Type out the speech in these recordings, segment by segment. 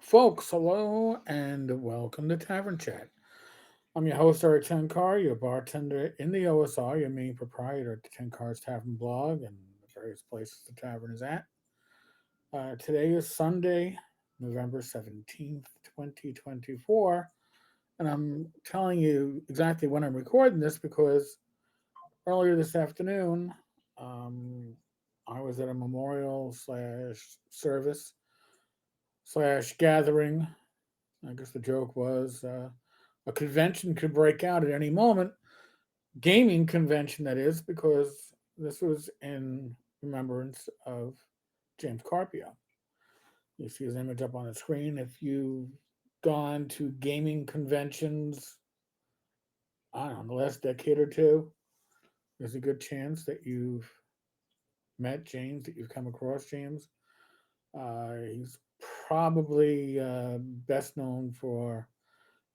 Folks, hello and welcome to Tavern Chat. I'm your host, Eric Tenkar, your bartender in the OSR, your main proprietor at the Tenkar's Tavern blog and the various places the tavern is at. Today is Sunday, November 17th, 2024, and I'm telling you exactly when I'm recording this because earlier this afternoon, um, I was at a memorial slash service slash gathering. I guess the joke was a convention could break out at any moment. Gaming convention, that is, because this was in remembrance of James Carpio. You see his image up on the screen. If you've gone to gaming conventions, I don't know, the last decade or two, there's a good chance that you've met James, that you've come across James. He's probably best known for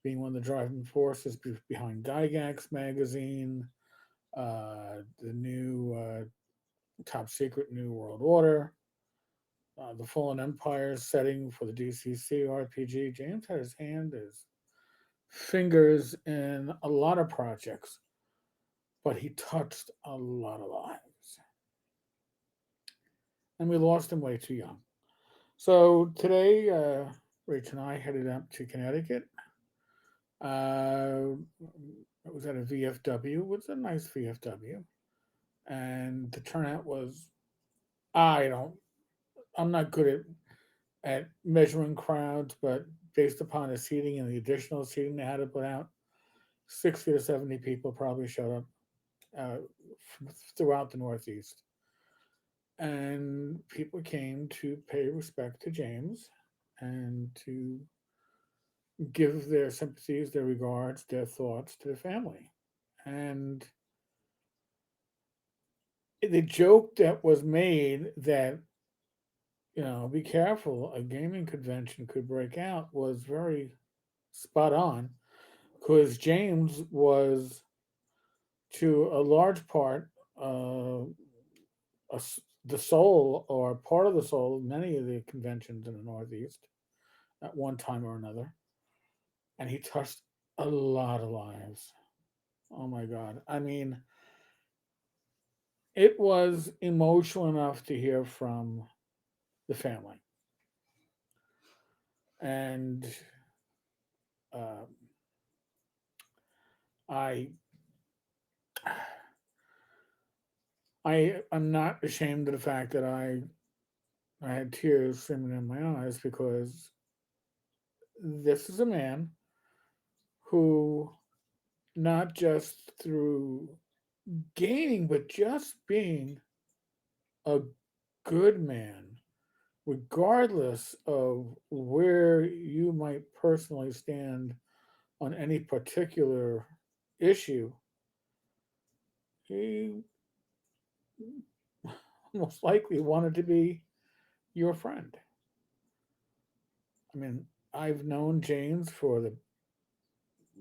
being one of the driving forces behind Gygax magazine, the new top secret New World Order, the Fallen Empire setting for the DCC RPG. James had his fingers in a lot of projects, but he touched a lot of lives. And we lost him way too young. So today, Rach and I headed up to Connecticut. Uh, it was at a VFW. It was a nice VFW. And the turnout was, I don't, I'm not good at measuring crowds, but based upon the seating and the additional seating they had to put out, 60 to 70 people probably showed up uh, throughout the Northeast. And people came to pay respect to James and to give their sympathies, their regards, their thoughts to the family. And the joke that was made that, be careful, a gaming convention could break out was very spot on because James was, to a large part, the soul or part of the soul of many of the conventions in the Northeast at one time or another. And he touched a lot of lives. Oh my God. I mean, it was emotional enough to hear from the family. And uh, I I'm not ashamed of the fact that I had tears streaming in my eyes because this is a man who, not just through gaining, but just being a good man, regardless of where you might personally stand on any particular issue, he most likely wanted to be your friend. I mean, I've known James for the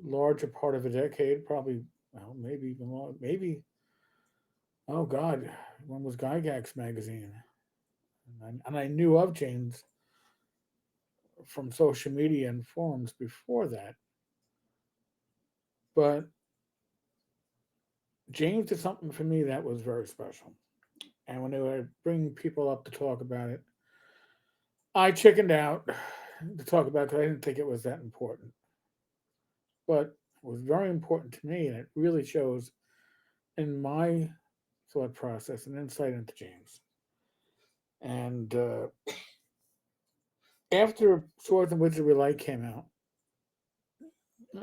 larger part of a decade, probably, well, maybe even long, maybe, oh God, when was Gygax magazine? And I knew of James from social media and forums before that. But James did something for me that was very special. And when they would bring people up to talk about it, I chickened out to talk about it because I didn't think it was that important. But it was very important to me, and it really shows in my thought process and insight into James. And after Swords and Wizardry Light came out,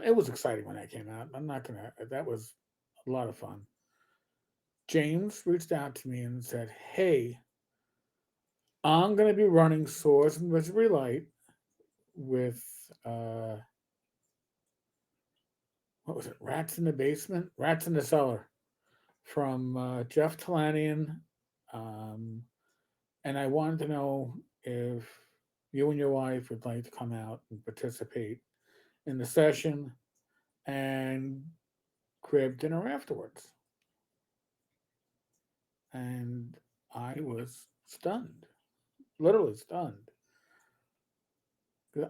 it was exciting when that came out. I'm not gonna. That was a lot of fun. James reached out to me and said, "Hey, I'm gonna be running Swords and Wizardry Light with what was it? Rats in the Basement, Rats in the Cellar, from Jeff Talanian, um, and I wanted to know if you and your wife would like to come out and participate in the session and grab dinner afterwards." And I was stunned, literally stunned,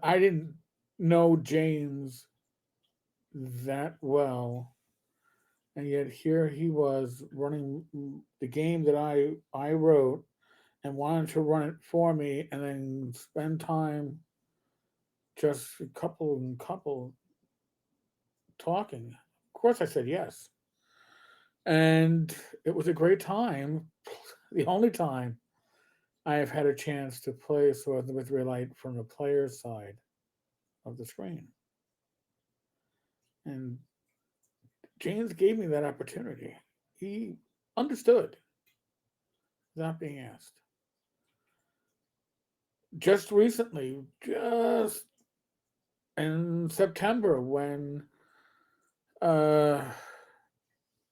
I didn't know James that well, and yet here he was running the game that I wrote and wanted to run it for me, and then spend time just a couple talking. Of course, I said yes, and it was a great time. The only time I have had a chance to play Swords with Relight from the player's side of the screen, and James gave me that opportunity. He understood without being asked. Just recently, just in September, when uh,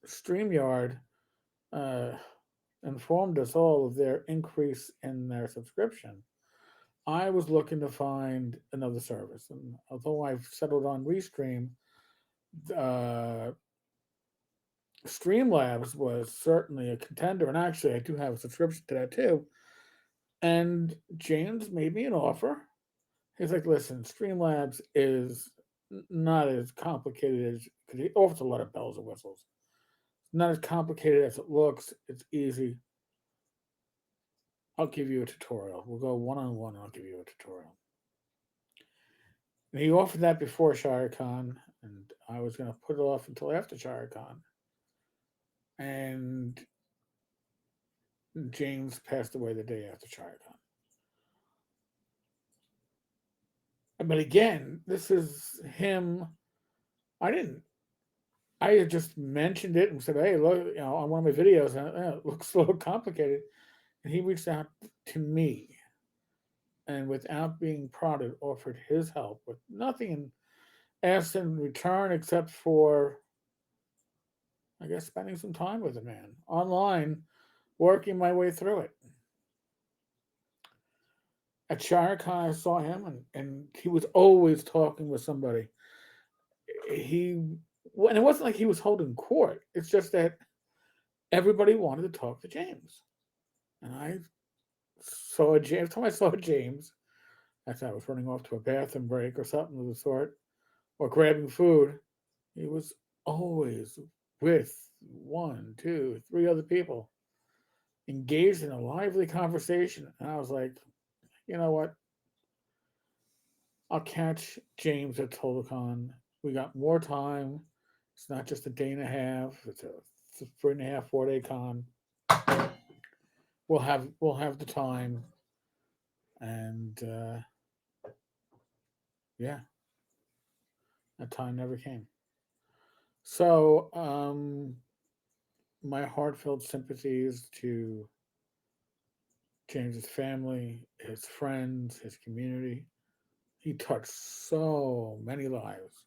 StreamYard uh, informed us all of their increase in their subscription, I was looking to find another service. And although I've settled on Restream, uh, Streamlabs was certainly a contender. And actually, I do have a subscription to that too. And James made me an offer. He's like, listen, Streamlabs is not as complicated as, because he offers a lot of bells and whistles. Not as complicated as it looks. It's easy. I'll give you a tutorial. We'll go one on one. I'll give you a tutorial. And he offered that before ShireCon, and I was going to put it off until after ShireCon. And James passed away the day after ShireCon. But again, this is him. I didn't. I had just mentioned it and said, "Hey, look, on one of my videos, it looks a little complicated." And he reached out to me, and without being prodded, offered his help with nothing asked in return except for, I guess, spending some time with the man online, working my way through it. At ShireCon, I saw him, and he was always talking with somebody. He, and it wasn't like he was holding court. It's just that everybody wanted to talk to James, and I saw James. Time I saw James, I thought I was running off to a bathroom break or something of the sort, or grabbing food. He was always with one, two, three other people, engaged in a lively conversation. And I was like, you know what? I'll catch James at Tolocon. We got more time. It's not just a day and a half. It's a 3.5, 4 day con. We'll have the time, and yeah, that time never came. So my heartfelt sympathies to James's family, his friends, his community. He touched so many lives,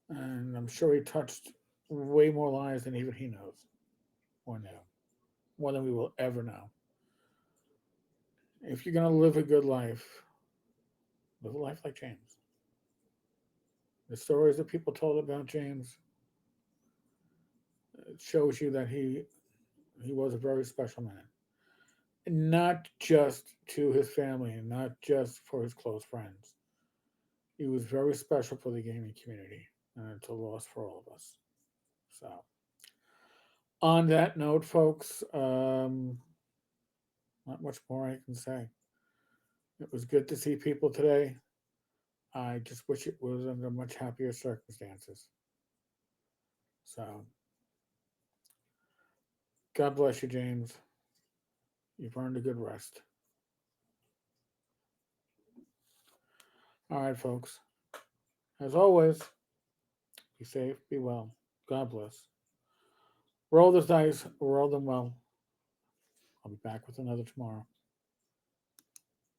and I'm sure he touched way more lives than even he knows or know, more than we will ever know. If you're gonna live a good life, live a life like James. The stories that people told about James, it shows you that he was a very special man, and not just to his family, and not just for his close friends. He was very special for the gaming community, and it's a loss for all of us. So, on that note, folks, not much more I can say. It was good to see people today. I just wish it was under much happier circumstances. So, God bless you, James. You've earned a good rest. All right, folks. As always, be safe, be well. God bless. Roll the dice, roll them well. I'll be back with another tomorrow.